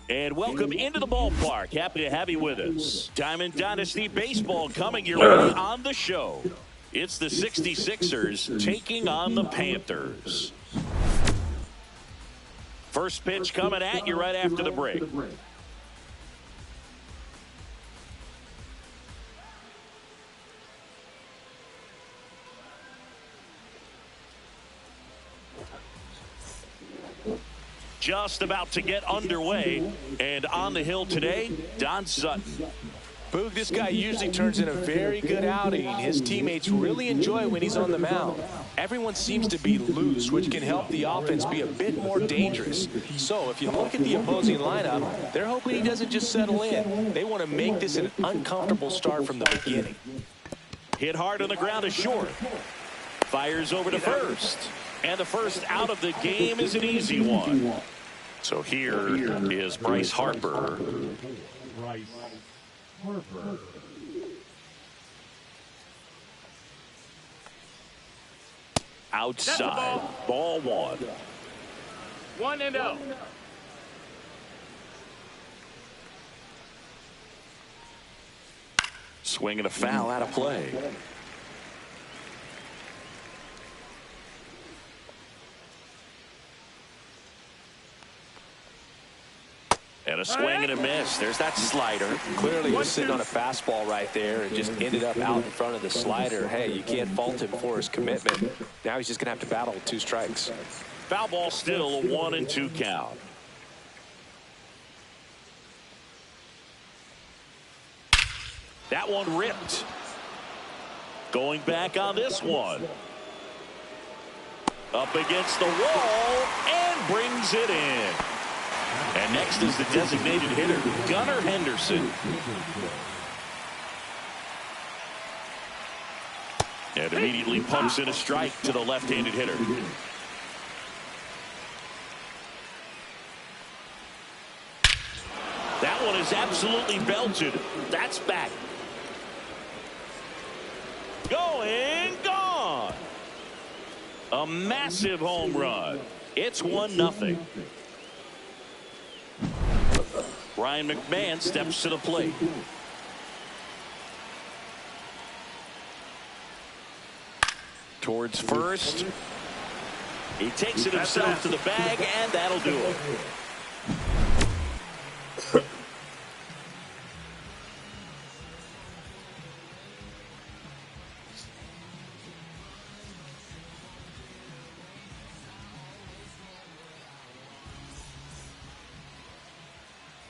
And welcome into the ballpark. Happy to have you with us. Diamond Dynasty Baseball coming your way on the show. It's the 66ers taking on the Panthers. First pitch coming at you right after the break. Just about to get underway, and on the hill today, Don Sutton. Boog, this guy usually turns in a very good outing. His teammates really enjoy when he's on the mound. Everyone seems to be loose, which can help the offense be a bit more dangerous. So if you look at the opposing lineup, they're hoping he doesn't just settle in. They want to make this an uncomfortable start from the beginning. Hit hard on the ground is short. Fires over to first. And the first out of the game is an easy one. So here is Bryce Harper. Outside, ball one. 1-0. Swing and a foul out of play. And a swing and a miss. There's that slider. Clearly he was sitting on a fastball right there and just ended up out in front of the slider. Hey, you can't fault him for his commitment. Now he's just going to have to battle with 2 strikes. Foul ball still, a 1-2 count. That one ripped. Going back on this one. Up against the wall and brings it in. And next is the designated hitter, Gunnar Henderson. And immediately pumps in a strike to the left-handed hitter. That one is absolutely belted. That's back. Going, gone. A massive home run. It's 1-0. Ryan McMahon steps to the plate. Towards first. He takes it himself to the bag, and that'll do it.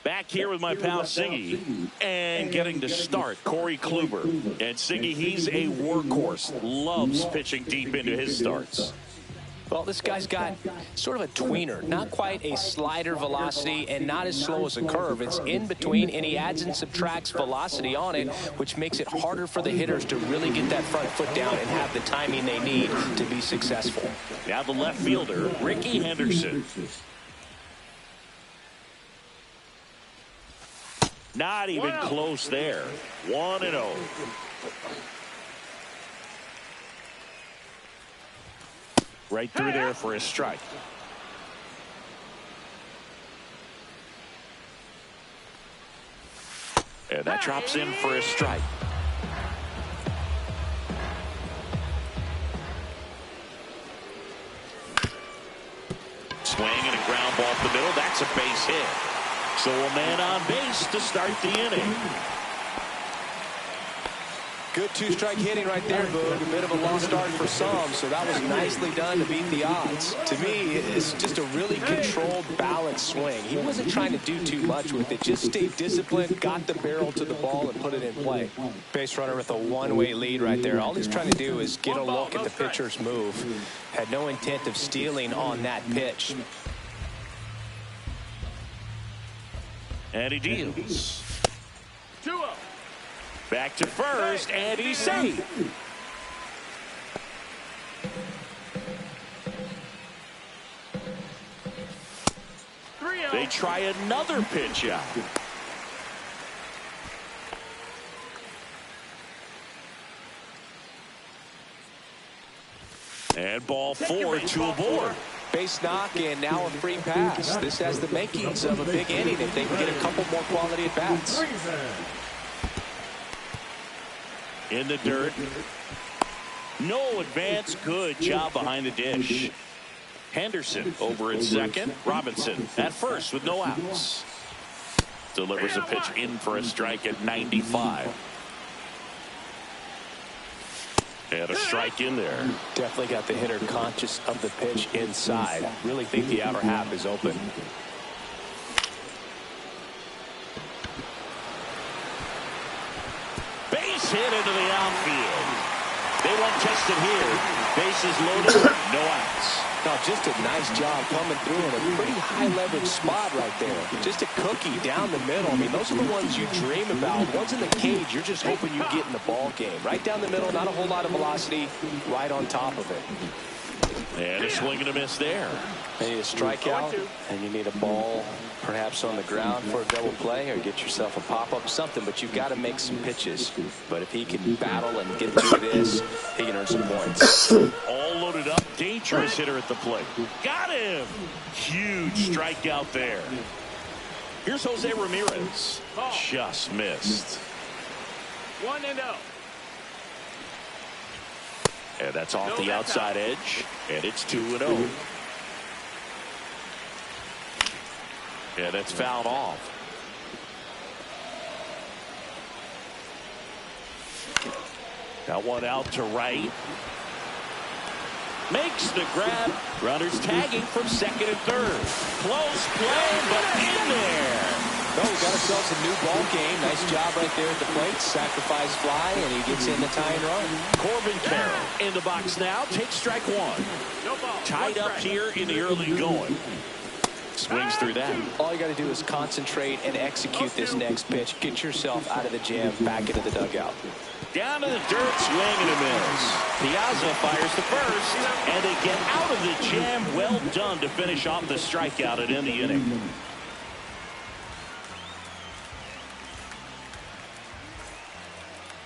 Back here with my pal Siggy, and getting to start Corey Kluber. And Siggy, he's a workhorse, loves pitching deep into his starts. Well, this guy's got sort of a tweener, not quite a slider velocity and not as slow as a curve. It's in between, and he adds and subtracts velocity on it, which makes it harder for the hitters to really get that front foot down and have the timing they need to be successful. Now the left fielder, Ricky Henderson. Not even close there. 1-0. Right through there for a strike. And that drops in for a strike. Swing and a ground ball up the middle. That's a base hit. So a man on base to start the inning. Good 2-strike hitting right there, Boog. A bit of a lost start for some, so that was nicely done to beat the odds. To me, it's just a really controlled, balanced swing. He wasn't trying to do too much with it. Just stayed disciplined, got the barrel to the ball, and put it in play. Base runner with a one-way lead right there. All he's trying to do is get a look at the pitcher's move. Had no intent of stealing on that pitch. And he deals. 2-0. Back to first, and he's safe. They try another pitch out. And ball 4, 2 aboard. Base knock, and now a free pass. This has the makings of a big inning if they can get a couple more quality at-bats. In the dirt. No advance. Good job behind the dish. Henderson over at second. Robinson at first with no outs. Delivers a pitch in for a strike at 95. And a strike in there. Definitely got the hitter conscious of the pitch inside. Really think the outer half is open. Base hit into the outfield. They won't test it here. Bases loaded, no outs. Now, just a nice job coming through in a pretty high leverage spot right there. Just a cookie down the middle. I mean, those are the ones you dream about. Ones in the cage, you're just hoping you get in the ball game. Right down the middle, not a whole lot of velocity, right on top of it. And a swing and a miss there. You need a strikeout, and you need a ball perhaps on the ground for a double play, or get yourself a pop-up, something, but you've got to make some pitches. But if he can battle and get through this, he can earn some points. All loaded up, dangerous hitter at the plate. Got him! Huge strikeout there. Here's Jose Ramirez. Just missed. 1-0. And that's off the outside edge, and it's 2-0. And that's fouled off. That one out to right. Makes the grab. Runners tagging from second and third. Close play, but in there. Well, we got ourselves a new ball game. Nice job right there at the plate. Sacrifice fly, and he gets in the tying run. Corbin Carroll in the box now. Takes strike one. Tied up here in the early going. Swings through that. All you got to do is concentrate and execute this next pitch. Get yourself out of the jam, back into the dugout. Down to the dirt, swing and a miss. Piazza fires the first, and they get out of the jam. Well done to finish off the strikeout and end the inning.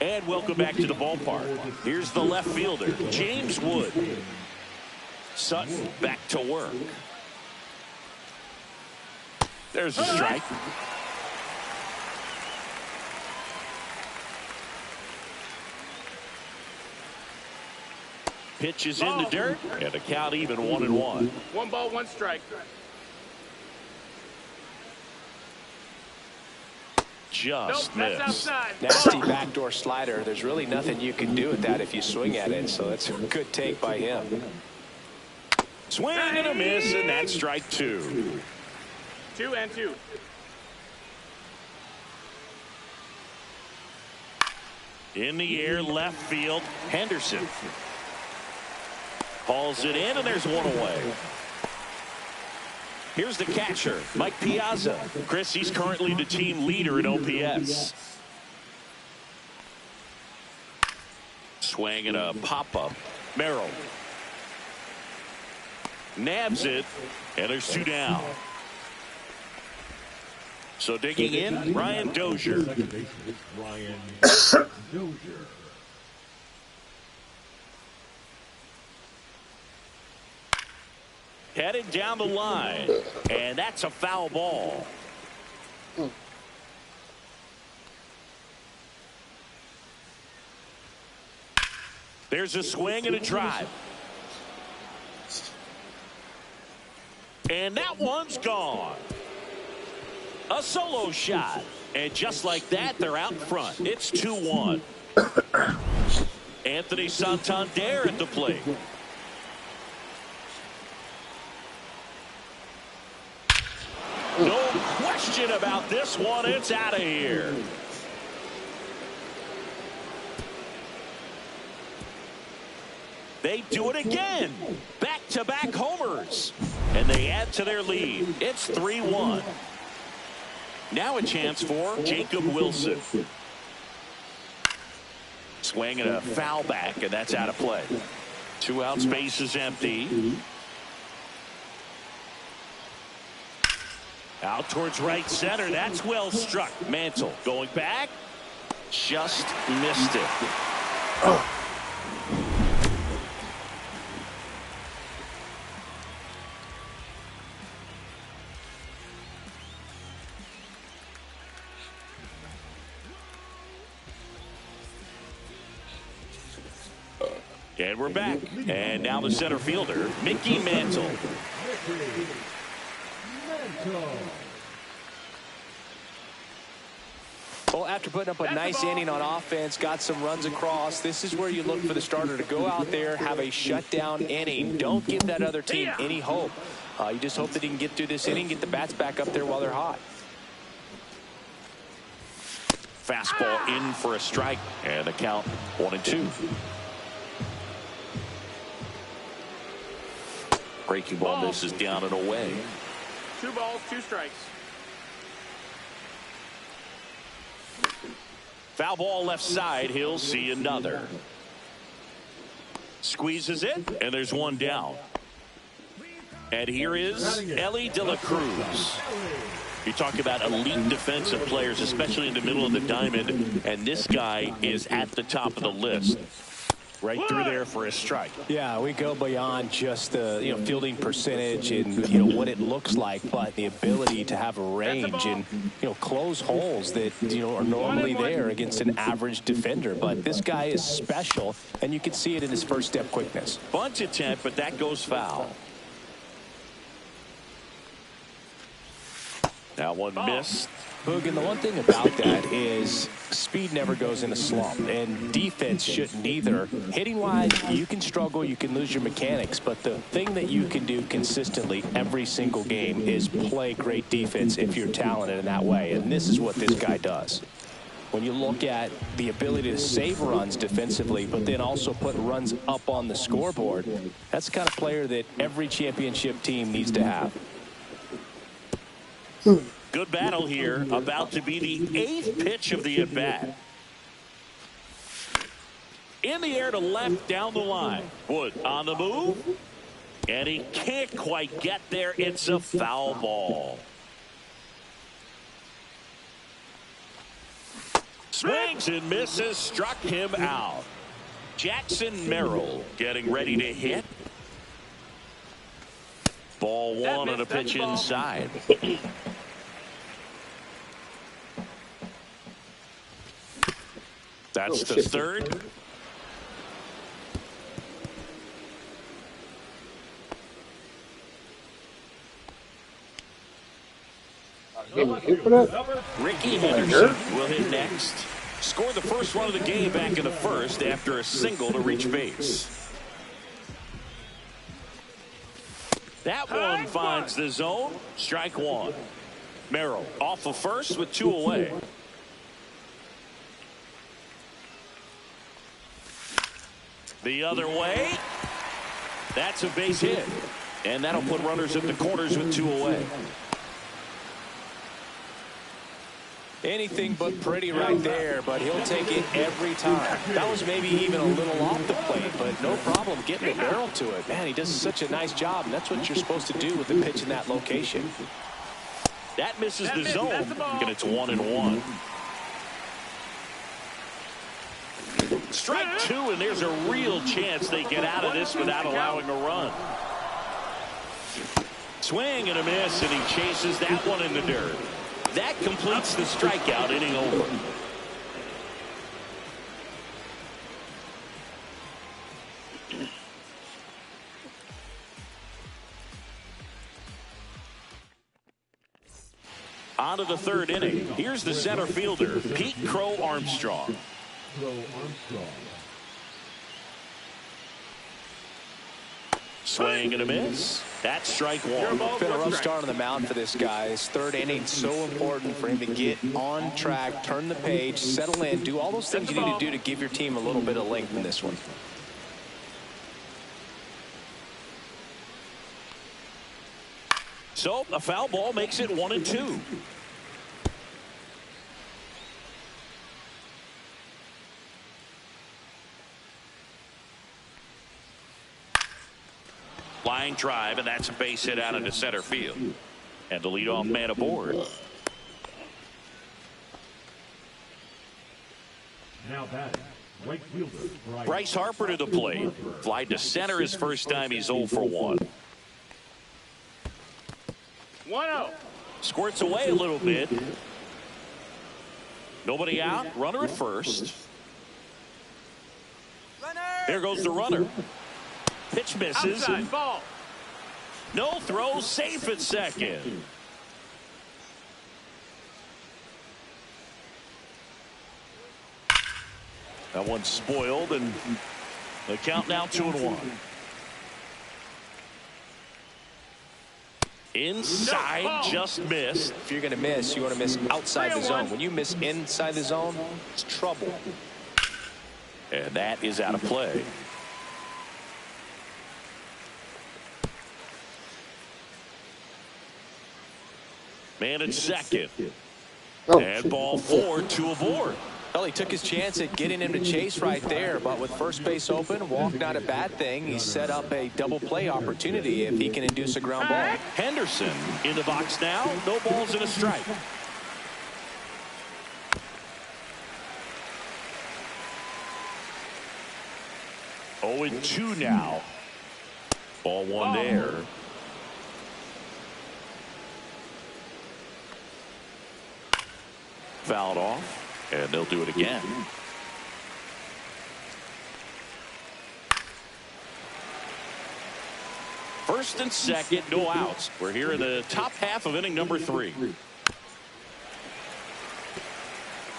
And welcome back to the ballpark. Here's the left fielder, James Wood. Sutton back to work. There's a strike. Pitch is in the dirt, and a count even 1-1. 1 ball, 1 strike. Just missed. Nasty backdoor slider. There's really nothing you can do with that if you swing at it, so that's a good take by him. Swing and a miss, and that's strike 2. 2-2. In the air, left field, Henderson. Hauls it in, and there's one away. Here's the catcher, Mike Piazza. Chris, he's currently the team leader in OPS. Swing and a pop-up. Merrill. Nabs it, and there's 2 down. So digging in, Ryan Dozier. Headed down the line, and that's a foul ball. There's a swing and a drive. And that one's gone. A solo shot. And just like that, they're out front. It's 2-1. Anthony Santander at the plate. No question about this one. It's out of here. They do it again. Back-to-back homers. And they add to their lead. It's 3-1. Now a chance for Jacob Wilson. Swing and a foul back, and that's out of play. 2 outs, base is empty. Out towards right center. That's well struck. Mantle going back. Just missed it. And we're back. And now the center fielder, Mickey Mantle. Well, after putting up a nice inning on offense, got some runs across, this is where you look for the starter to go out there, have a shutdown inning. Don't give that other team any hope. You just hope that he can get through this inning, get the bats back up there while they're hot. Fastball in for a strike, and the count 1-2. Breaking ball misses down and away. 2 balls, 2 strikes. Foul ball left side. He'll see another. Squeezes it, and there's one down. And here is Ellie De La Cruz. You talk about elite defensive players, especially in the middle of the diamond, and this guy is at the top of the list. Right through there for a strike. Yeah, we go beyond just the fielding percentage and what it looks like, but the ability to have a range and close holes that are normally there against an average defender. But this guy is special, and you can see it in his first step quickness. Bunt attempt, but that goes foul. That one missed. Boog, and the one thing about that is speed never goes in a slump, and defense shouldn't either. Hitting-wise, you can struggle, you can lose your mechanics, but the thing that you can do consistently every single game is play great defense if you're talented in that way, and this is what this guy does. When you look at the ability to save runs defensively, but then also put runs up on the scoreboard, that's the kind of player that every championship team needs to have. Good battle here. About to be the 8th pitch of the at-bat. In the air to left down the line. Wood on the move. And he can't quite get there. It's a foul ball. Swings and misses. Struck him out. Jackson Merrill getting ready to hit. Ball 1 on a pitch inside. That's the third. Ricky Henderson will hit next. Scored the first run of the game back in the first after a single to reach base. That one finds the zone. Strike 1. Merrill off of first with 2 away. The other way. That's a base hit. And that'll put runners at the corners with 2 away. Anything but pretty right there, but he'll take it every time. That was maybe even a little off the plate, but no problem getting a barrel to it. Man, he does such a nice job, and that's what you're supposed to do with the pitch in that location. That misses the zone, and it's 1-1. Strike 2, and there's a real chance they get out of this without allowing a run. Swing and a miss, and he chases that one in the dirt. That completes the strikeout, inning over. On to the third inning. Here's the center fielder, Pete Crow Armstrong. Swing and a miss. That's strike 1. Been a rough start on the mound for this guy. His third inning so important for him to get on track, turn the page, settle in, do all those things you need to do to give your team a little bit of length in this one. So a foul ball makes it 1-2. Line drive, and that's a base hit out into center field. And the leadoff man aboard. Now batting, right fielder Bryce Harper to the plate. Fly to center his first time. He's 0 for 1. 1-0. Squirts away a little bit. Nobody out. Runner at first. Runner There goes the runner. Pitch misses. Outside, ball. No throw, safe at second. That one's spoiled, and the count now 2-1. Inside, just missed. If you're going to miss, you want to miss outside the zone. When you miss inside the zone, it's trouble. And that is out of play. Man at second. And ball 4 to abort. Well, he took his chance at getting him to chase right there, but with first base open, walk not a bad thing. He set up a double play opportunity if he can induce a ground ball. Henderson in the box now. No balls and a strike. Oh, and 2 now. Ball 1 there. Fouled off, and they'll do it again. First and second, no outs. We're here in the top half of inning number 3.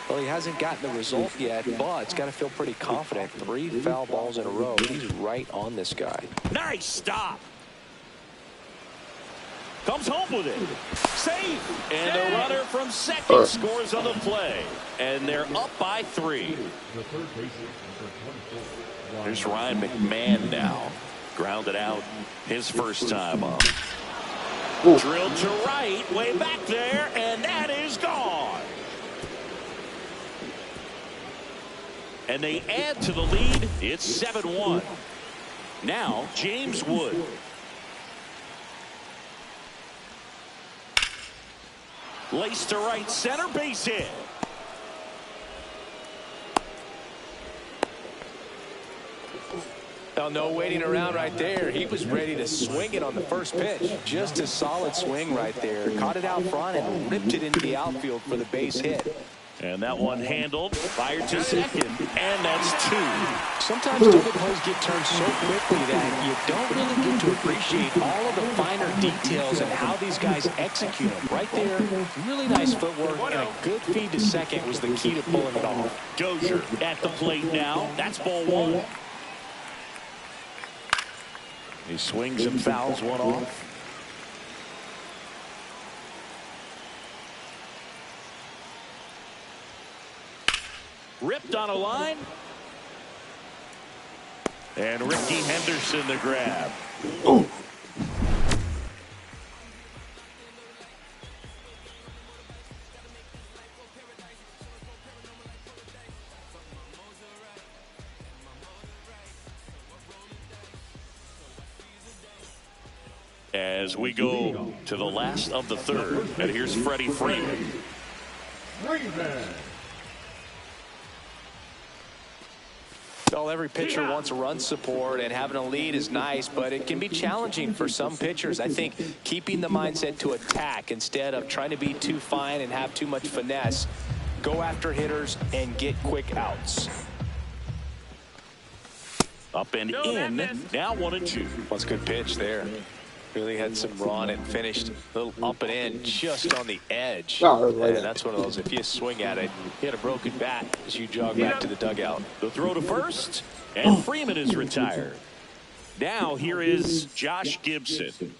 Well, he hasn't gotten the result yet, but it's got to feel pretty confident. 3 foul balls in a row. He's right on this guy. Nice stop. Comes home with it. Safe. And the runner from second scores on the play. And they're up by 3. The third baseman, number 24. Here's Ryan McMahon now. Grounded out his first time up. Drilled to right. Way back there. And that is gone. And they add to the lead. It's 7-1. Now, James Wood. Laced to right center, base hit. Now, no waiting around right there. He was ready to swing it on the first pitch. Just a solid swing right there. Caught it out front and ripped it into the outfield for the base hit. And that one handled, fired to second, and that's 2. Sometimes double plays get turned so quickly that you don't really get to appreciate all of the finer details and how these guys execute them. Right there, really nice footwork, and a good feed to second was the key to pulling it off. Dozier at the plate now. That's ball 1. He swings and fouls one off. Ripped on a line. And Ricky Henderson the grab. Oh. As we go to the last of the third, and here's Freddie Freeman. Well, every pitcher wants run support, and having a lead is nice, but it can be challenging for some pitchers. I think keeping the mindset to attack instead of trying to be too fine and have too much finesse. Go after hitters and get quick outs. Up and in, now 1-2. That's a good pitch there. Really had some run and finished a little up and in just on the edge. And that's one of those, if you swing at it, you had a broken bat as you jog back to the dugout. The throw to first, and Freeman is retired. Now here is Josh Gibson.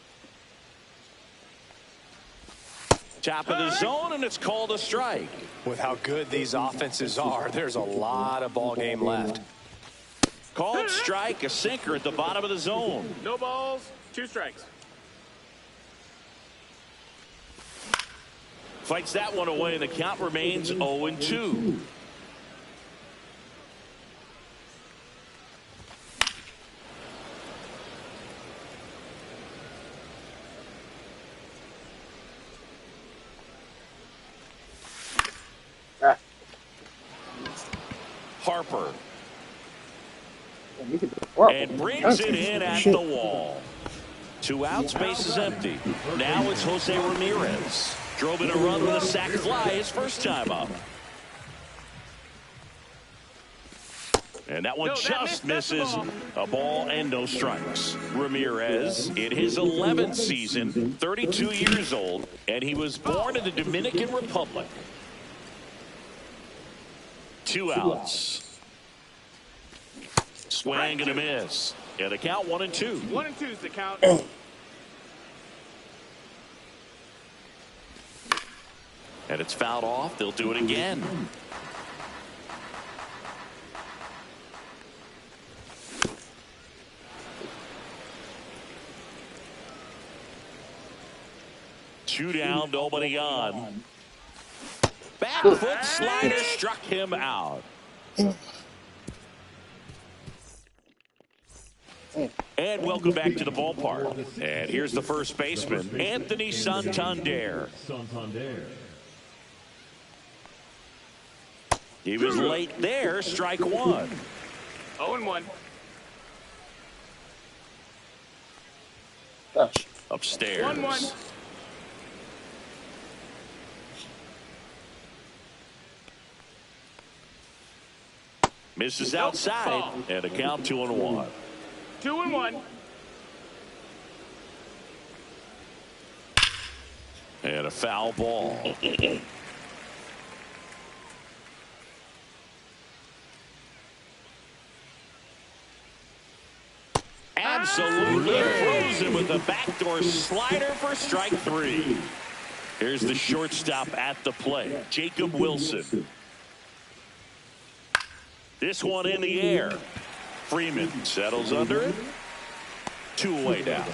Top of the zone, and it's called a strike. With how good these offenses are, there's a lot of ball game left. Called strike, a sinker at the bottom of the zone. No balls, 2 strikes. Fights that one away, and the count remains 0-2. Harper. And brings it in at the wall. 2 outs, base is empty. Now it's Jose Ramirez. Drove in a run with a sac fly his first time up. And that one just misses a ball and no strikes. Ramirez, in his 11th season, 32 years old, and he was born in the Dominican Republic. 2 outs. Swing and a miss. And a count 1-2. 1-2 is the count. And it's fouled off. They'll do it again. Two down, nobody on. Back foot slider struck him out. And welcome back to the ballpark. And here's the first baseman, Anthony Santander. He was late there, strike one. 0-1. Upstairs. 1-1. Misses outside, and a count 2-1. 2-1. And a foul ball. Absolutely frozen with a backdoor slider for strike 3. Here's the shortstop at the plate, Jacob Wilson. This one in the air. Freeman settles under it. 2 away now.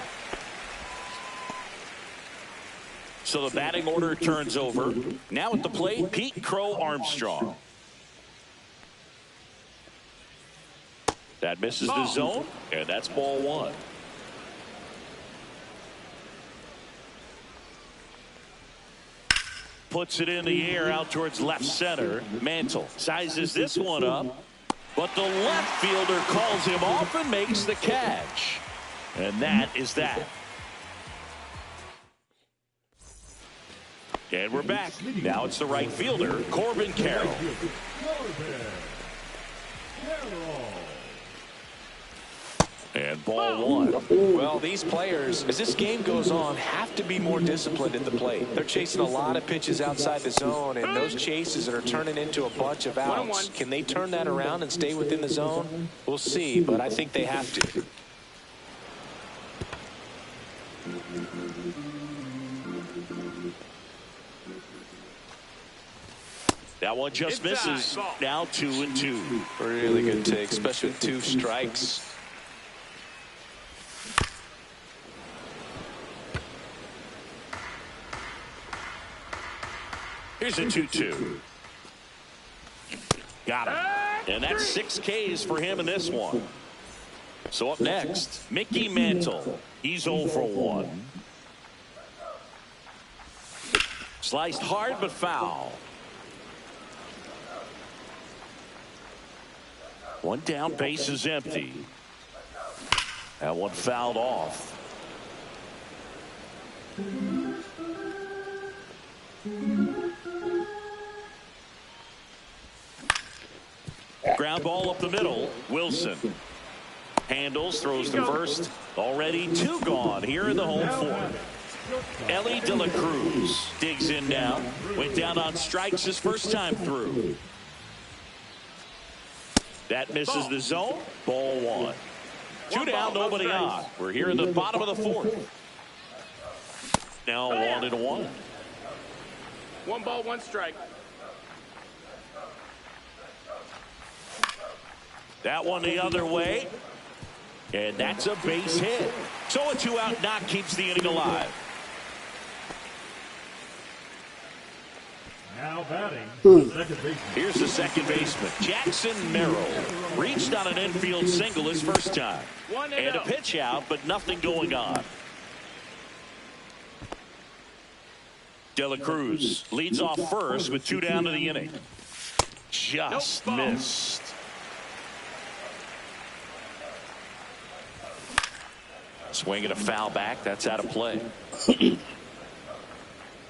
So the batting order turns over. Now at the plate, Pete Crow Armstrong. That misses the zone, and that's ball 1. Puts it in the air out towards left center. Mantle sizes this one up, but the left fielder calls him off and makes the catch. And that is that. And we're back. Now it's the right fielder, Corbin Carroll. And ball 1. Well, these players, as this game goes on, have to be more disciplined at the plate. They're chasing a lot of pitches outside the zone, and those chases that are turning into a bunch of outs. Can they turn that around and stay within the zone? We'll see, but I think they have to. That one just misses. Now 2-2. Really good take, especially with 2 strikes. Here's a 2-2. Got him. And that's 6 Ks for him in this one. So up next, Mickey Mantle. He's 0 for 1. Sliced hard but foul. 1 down, base is empty. That one fouled off. Ground ball up the middle. Wilson handles, throws to first. Already 2 gone here in the home 4th. Ellie De La Cruz digs in now. Went down on strikes his first time through. That misses the zone. Ball 1. 2 down, nobody on. We're here in the bottom of the 4th. Now 1-1. 1 ball, 1 strike. That one the other way. And that's a base hit. So a 2-out knock keeps the inning alive. Now batting, second baseman. Here's the second baseman, Jackson Merrill. Reached on an infield single his first time. And a pitch out, but nothing going on. De La Cruz leads off first with 2 down to the inning. Just missed. Swinging a foul back. That's out of play.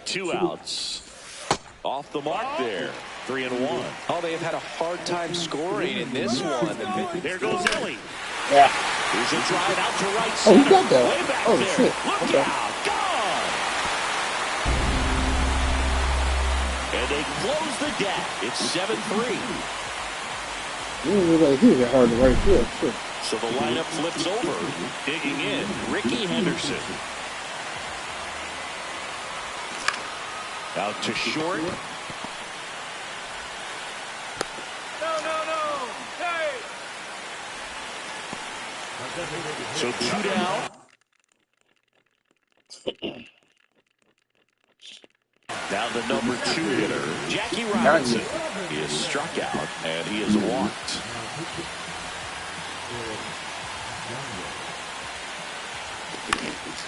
2 outs. Off the mark there. 3-1. Oh, they have had a hard time scoring in this one. There goes Ellie. Yeah. Here's a drive out to right Oh, he center. got that. Way back Oh, there. shit. Look Okay. out. Gone. And they close the gap. It's 7-3. He was like, he was hard to right field, too. So the lineup flips over. Digging in, Ricky Henderson. Out to short. No. Hey! So 2 down. Now the number 2 hitter, Jackie Robinson. He is struck out, and he is walked.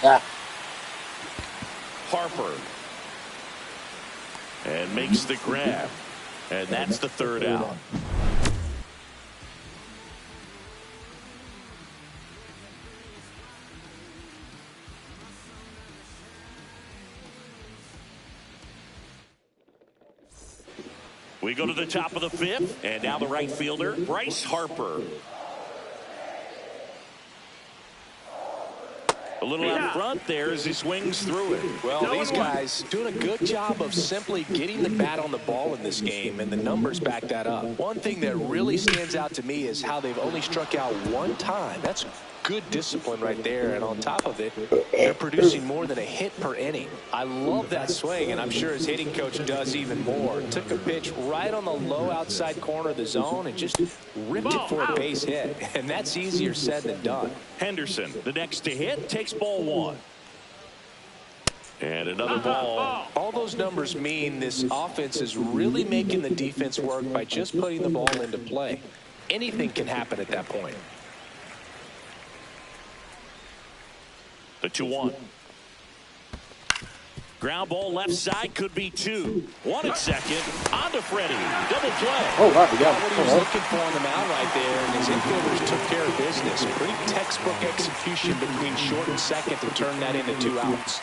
Ah. Harper. And makes the grab. And that's the 3rd out. We go to the top of the 5th, and now the right fielder, Bryce Harper. A little out front there as he swings through it. Well, these guys doing a good job of simply getting the bat on the ball in this game, and the numbers back that up. One thing that really stands out to me is how they've only struck out 1 time. That's good discipline right there, and on top of it, they're producing more than a hit per inning. I love that swing, and I'm sure his hitting coach does even more. Took a pitch right on the low outside corner of the zone and just ripped it for a base hit, and that's easier said than done. Henderson, the next to hit, takes ball 1. And another ball. All those numbers mean this offense is really making the defense work by just putting the ball into play. Anything can happen at that point. The 2-1. Ground ball left side, could be 2. 1 at second. On to Freddie. Double play. Oh, wow. Yeah. What he was looking for on the mound right there, and his infielders took care of business. Pretty textbook execution between short and second to turn that into 2 outs.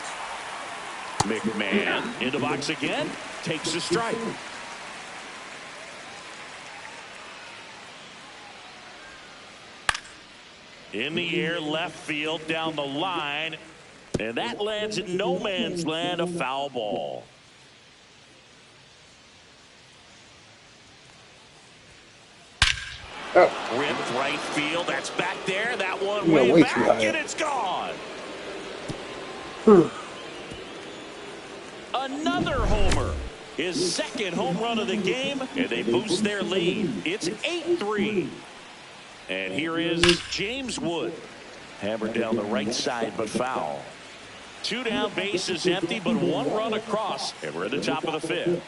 McMahon in the box again. Takes a strike. In the air, left field, down the line. And that lands in no man's land, a foul ball. Oh. Ripped right field. That's back there. That one Yeah, way way back, too high. and it's gone. Another homer. His 2nd home run of the game, and they boost their lead. It's 8-3. And here is James Wood. Hammered down the right side, but foul. 2 down, bases empty, but 1 run across. And we're at the top of the 5th.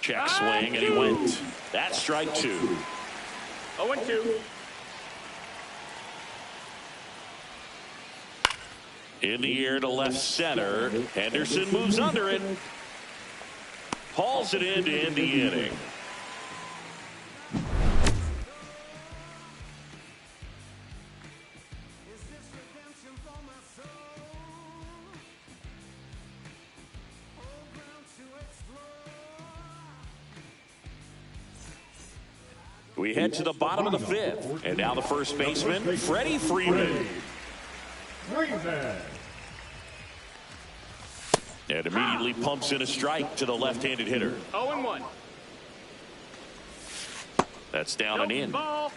Check swing, and he went. That's strike 2. 0-2. In the air to left center. Henderson moves under it. Hauls it in to end the inning. We head to the bottom of the 5th. And now the first baseman, Freddie Freeman. And immediately pumps in a strike to the left-handed hitter. 0-1. That's down and in. Ball.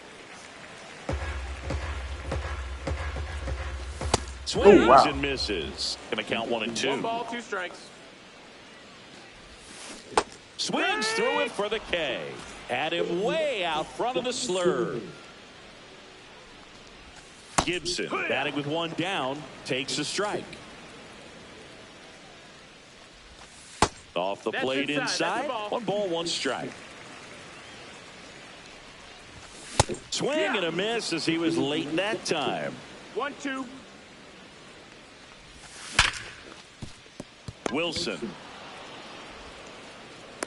Swings Oh, wow. and misses. Gonna count 1 and 2. 1 ball, 2 strikes. Swings through it for the K. Had him way out front of the slur. Gibson, batting with 1 down, takes a strike. Off the plate inside. 1 ball, 1 strike. Swing and a miss as he was late that time. 1-2. Wilson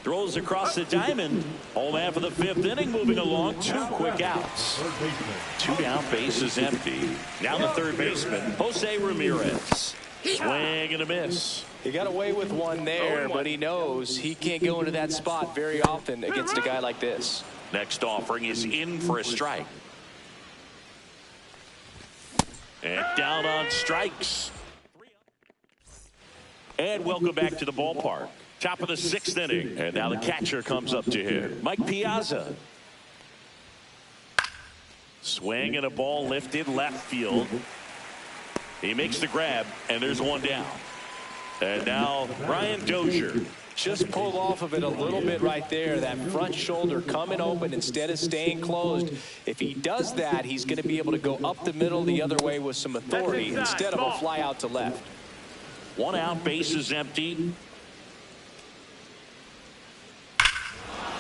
throws across the diamond. Home half of the 5th inning, moving along. 2 quick outs. 2 down, bases empty. Now the 3rd baseman, Jose Ramirez. Swing and a miss. He got away with one there, but he knows he can't go into that spot very often against a guy like this. Next offering is in for a strike. And down on strikes. And welcome back to the ballpark. Top of the 6th inning. And now the catcher comes up to him. Mike Piazza. Swing and a ball lifted left field. He makes the grab, and there's one down. And now Brian Dozier. Just pulled off of it a little bit right there. That front shoulder coming open instead of staying closed. If he does that, he's going to be able to go up the middle the other way with some authority instead of a fly out to left. 1 out, base is empty.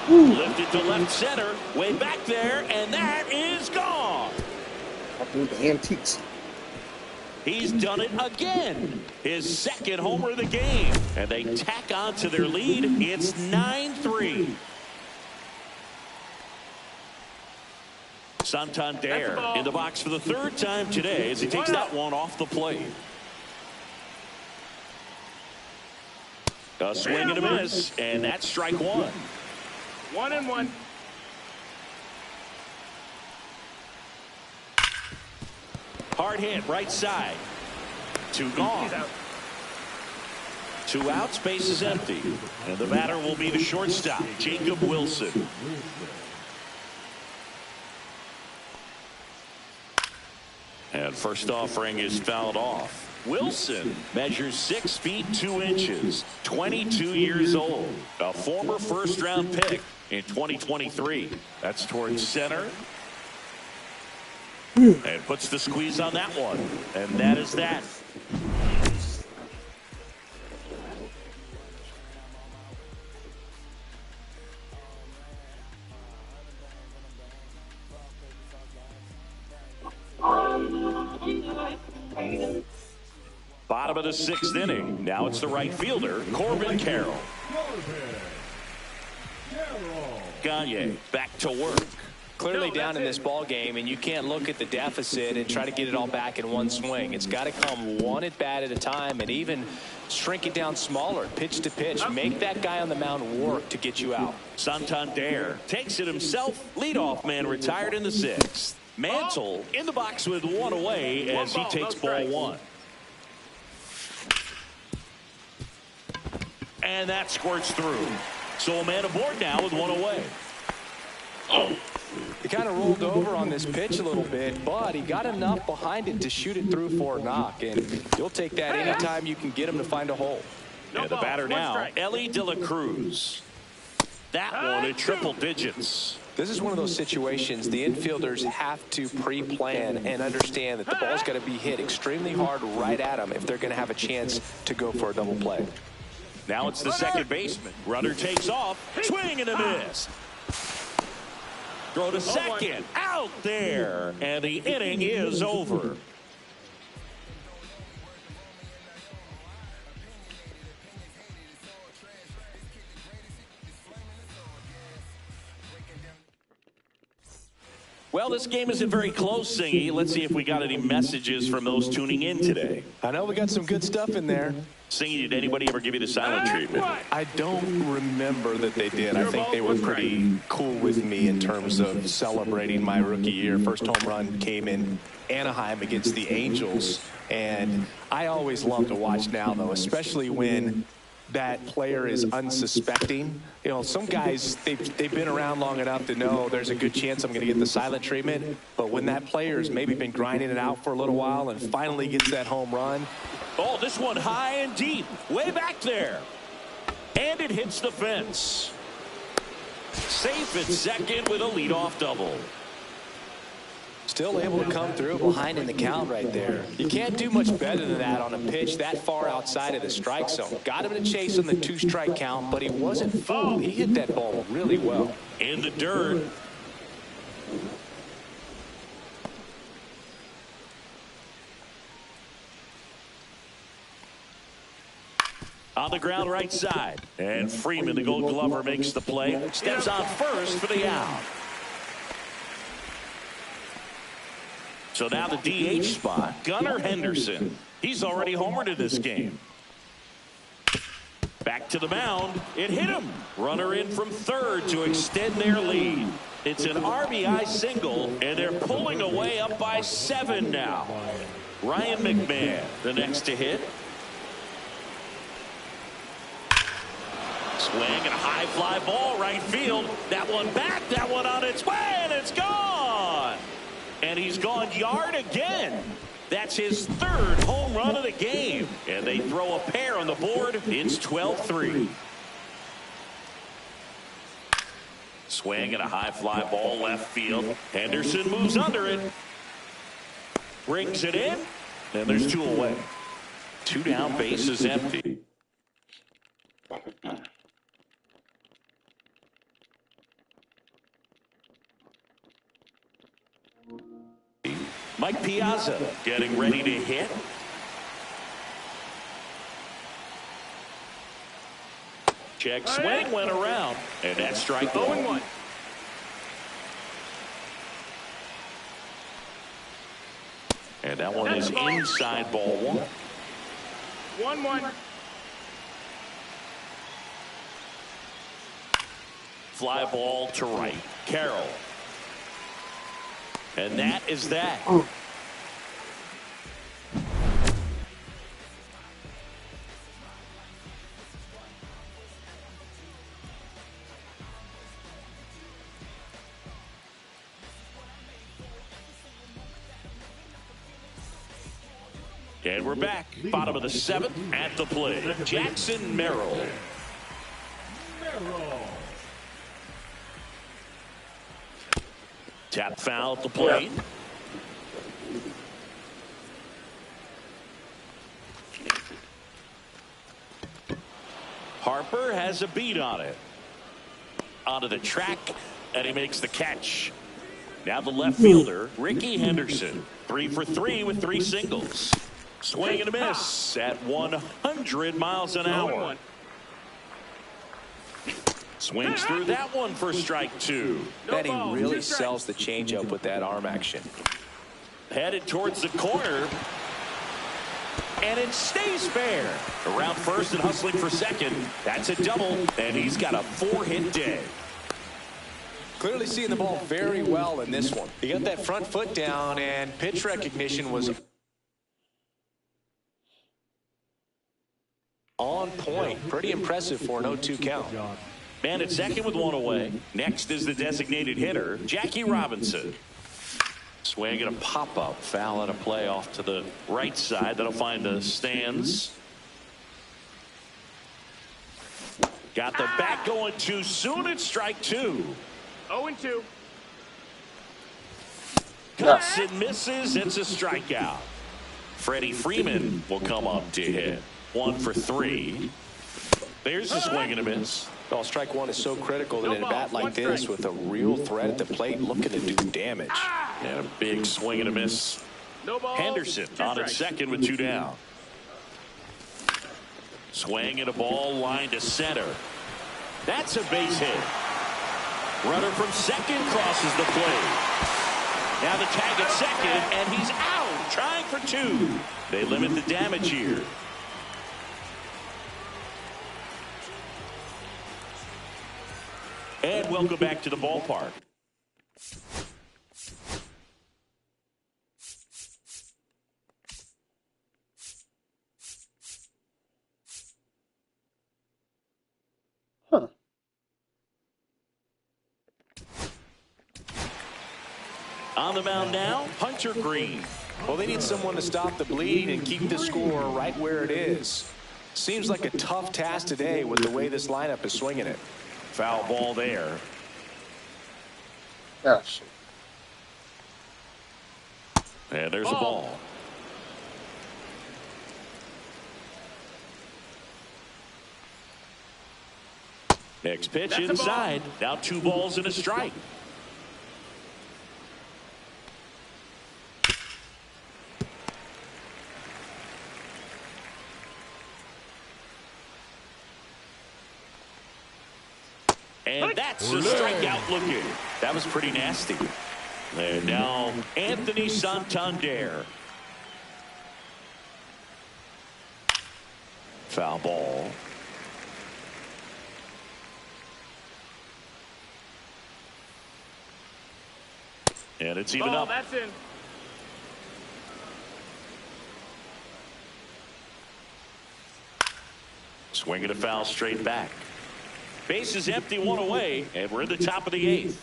Lifted to left center, way back there, and that is gone. The antiques. He's done it again. His 2nd homer of the game. And they tack on to their lead. It's 9-3. Santander in the box for the 3rd time today as he takes that one off the plate. A swing and a miss, and that's strike 1. 1-1. Hard hit, right side. 2 gone. 2 outs, base is empty. And the batter will be the shortstop, Jacob Wilson. And first offering is fouled off. Wilson measures 6 feet 2 inches, 22 years old, a former first-round pick in 2023. That's towards center. And puts the squeeze on that one. And that is that. Bottom of the 6th inning. Now it's the right fielder, Corbin Carroll. Gagne back to work. Clearly down in this ball game, and you can't look at the deficit and try to get it all back in one swing. It's got to come one at bat at a time, and even shrink it down smaller, pitch to pitch. Make that guy on the mound work to get you out. Santander takes it himself. Leadoff man retired in the 6th. Mantle in the box with 1 away as he takes ball 1. And that squirts through. So a man aboard now with 1 away. He kind of rolled over on this pitch a little bit, but he got enough behind it to shoot it through for a knock. And you'll take that anytime you can get him to find a hole. And the batter now, Ellie De La Cruz. That one in triple digits. This is one of those situations the infielders have to pre-plan and understand that the ball's got to be hit extremely hard right at them if they're going to have a chance to go for a double play. Now it's the second baseman. Runner takes off. Swing and a miss. Throw to second. Out there. And the inning is over. Well, this game isn't very close, Singy. Let's see if we got any messages from those tuning in today. I know we got some good stuff in there. Singy, did anybody ever give you the silent treatment? I don't remember that they did. I think they were pretty cool with me in terms of celebrating my rookie year. First home run came in Anaheim against the Angels. And I always love to watch now, though, especially when that player is unsuspecting. You know, some guys, they've been around long enough to know there's a good chance I'm going to get the silent treatment. But when that player's maybe been grinding it out for a little while and finally gets that home run. Oh, this one high and deep, way back there. And it hits the fence. Safe at second with a leadoff double. Still able to come through behind in the count right there. You can't do much better than that on a pitch that far outside of the strike zone. Got him to chase on the 2-strike count, but he wasn't fooled. He hit that ball really well. In the dirt. On the ground right side. And Freeman, the Gold Glover, makes the play. Steps on first for the out. So now the DH spot, Gunnar Henderson. He's already homered in this game. Back to the mound. It hit him. Runner in from third to extend their lead. It's an RBI single, and they're pulling away up by 7 now. Ryan McMahon, the next to hit. Swing and a high fly ball right field. That one back, that one on its way, and it's gone. And he's gone yard again. That's his 3rd home run of the game. And they throw a pair on the board. It's 12-3. Swing and a high fly ball left field. Henderson moves under it. Brings it in. And there's 2 away. 2 down, bases empty. Mike Piazza getting ready to hit. Check swing went around, and that's strike 1. And that one is inside ball 1. 1-1. Fly ball to right. Carroll. And that is that. And we're back. Bottom of the 7th at the plate. Jackson Merrill. Tap foul at the plate. Harper has a beat on it. Onto the track, and he makes the catch. Now the left fielder, Ricky Henderson. 3 for 3 with 3 singles. Swing and a miss at 100 miles an hour. Swings through that one for strike 2. And he really sells the changeup with that arm action. Headed towards the corner. And it stays fair. Around first and hustling for second. That's a double. And he's got a 4-hit day. Clearly seeing the ball very well in this one. He got that front foot down, and pitch recognition was on point. Pretty impressive for an 0-2 count. Man at second with 1 away. Next is the designated hitter, Jackie Robinson. Swing and a pop-up. Foul and a play off to the right side. That'll find the stands. Got the bat going too soon. It's strike 2. 0-2. Cuts and misses. It's a strikeout. Freddie Freeman will come up to hit. 1 for 3. There's a swing and a miss. Well, strike 1 is so critical that in a bat like this with a real threat at the plate looking to do damage. And a big swing and a miss. Henderson on at second with 2 down. Swing and a ball lined to center. That's a base hit. Runner from second crosses the plate. Now the tag at second, and he's out, trying for 2. They limit the damage here. And welcome back to the ballpark. Huh. On the mound now, Hunter Green. Well, they need someone to stop the bleed and keep the score right where it is. Seems like a tough task today with the way this lineup is swinging it. Foul ball there. Yes. And there's a ball. Next pitch inside. Now 2 balls and a strike. And that's a strikeout looking. That was pretty nasty. And now Anthony Santander. Foul ball. And it's even up. That's in. Swinging a foul straight back. Base is empty, one away, and we're in the top of the 8th.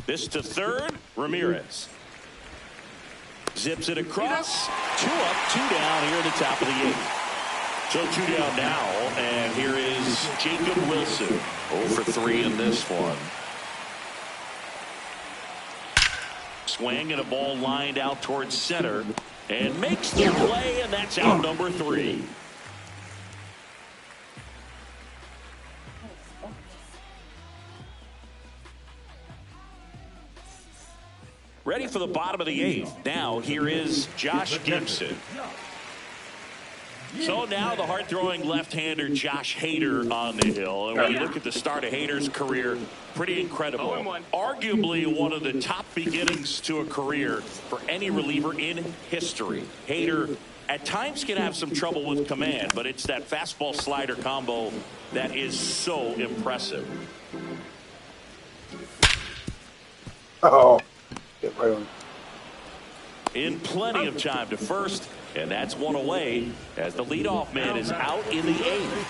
This to third, Ramirez. Zips it across. 2 up, 2 down here at the top of the 8th. So 2 down now, and here is Jacob Wilson. 0 for 3 in this one. Swing and a ball lined out towards center, and makes the play, and that's out number 3. Ready for the bottom of the 8th. Now here is Josh Gibson. So now the hard-throwing left-hander Josh Hader on the hill. And when you look at the start of Hader's career, pretty incredible. Arguably one of the top beginnings to a career for any reliever in history. Hader at times can have some trouble with command, but it's that fastball-slider combo that is so impressive. Oh, get right on. In plenty of time to first, and that's 1 away as the leadoff man is out in the 8th.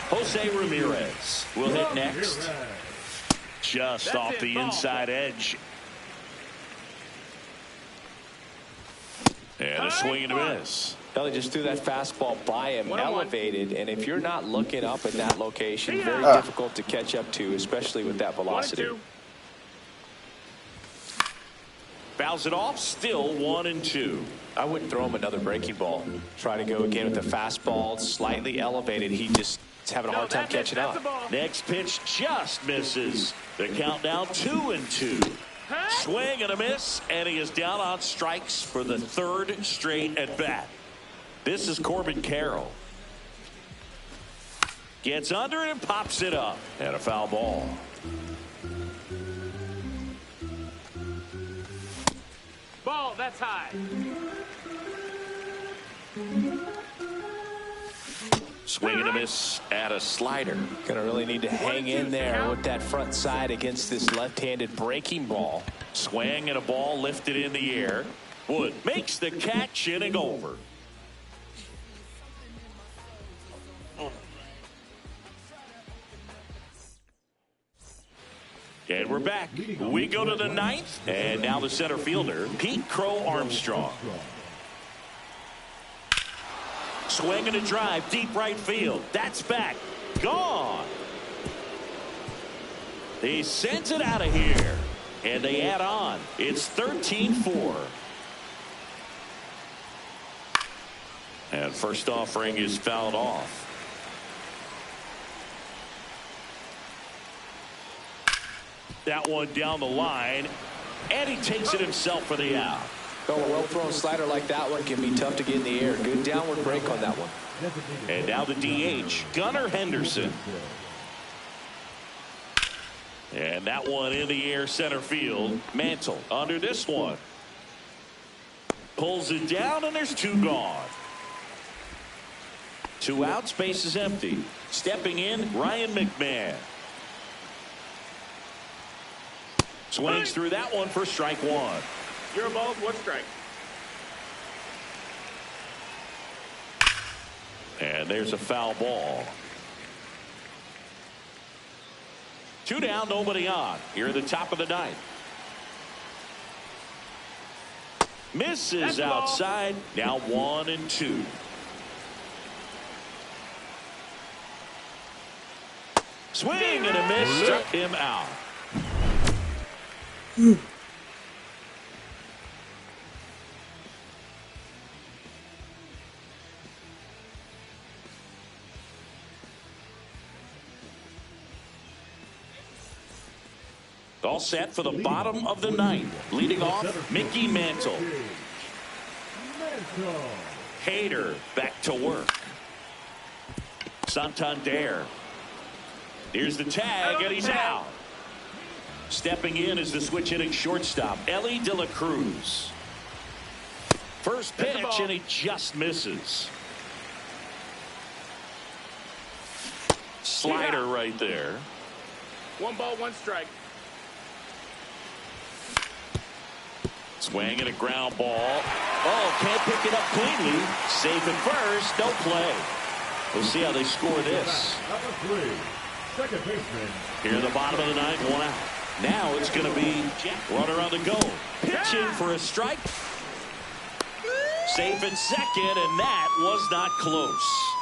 Jose Ramirez will hit next. Just off the inside edge. And a swing and a miss. Ellie just threw that fastball by him, elevated, and if you're not looking up at that location, very difficult to catch up to, especially with that velocity. Fouls it off, still 1-2. I wouldn't throw him another breaking ball. Try to go again with the fastball, slightly elevated. He just is having a hard time catching up. Next pitch just misses. The count now 2-2. Swing and a miss, and he is down on strikes for the 3rd straight at bat. This is Corbin Carroll. Gets under it and pops it up. And a foul ball. Ball, that's high. Swing and a miss at a slider. Gonna really need to hang in there with that front side against this left-handed breaking ball. Swing and a ball lifted in the air. Wood makes the catch, inning over. And we're back. We go to the 9th, and now the center fielder, Pete Crow Armstrong. Swing and a drive, deep right field. That's back. Gone. He sends it out of here, and they add on. It's 13-4. And first offering is fouled off. That one down the line, and he takes it himself for the out. Oh, a well-thrown slider like that one can be tough to get in the air. Good downward break on that one. And now the DH, Gunnar Henderson. And that one in the air center field. Mantle under this one. Pulls it down, and there's 2 gone. 2 outs, base is empty. Stepping in, Ryan McMahon. Swings through that one for strike 1. You're ball, 1 strike. And there's a foul ball. 2 down, nobody on. Here at the top of the 9th. Misses outside. Now 1-2. Swing and a miss. Struck him out. All set for the bottom of the 9th. Leading off, Mickey Mantle. Hader back to work. Santander. Here's the tag, and he's out. Stepping in is the switch hitting shortstop, Ellie De La Cruz. First That's the pitch, ball. and he just misses. Slider right there. 1 ball, 1 strike. Swing and a ground ball. Oh, can't pick it up cleanly. Safe at first. No play. We'll see how they score this. Number 3, second baseman. Here in the bottom of the ninth, 1 out. Now it's going to be runner on the go. Pitching for a strike. Safe at second, and that was not close.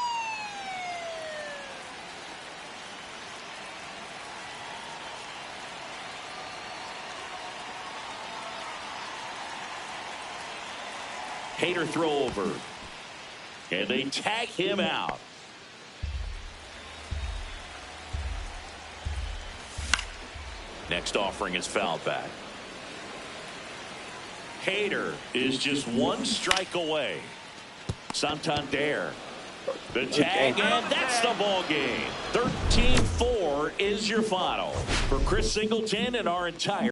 Hader throw over. And they tag him out. Next offering is fouled back. Hader is just 1 strike away. Santander. The tag, and that's the ball game. 13-4 is your final. For Chris Singleton and our entire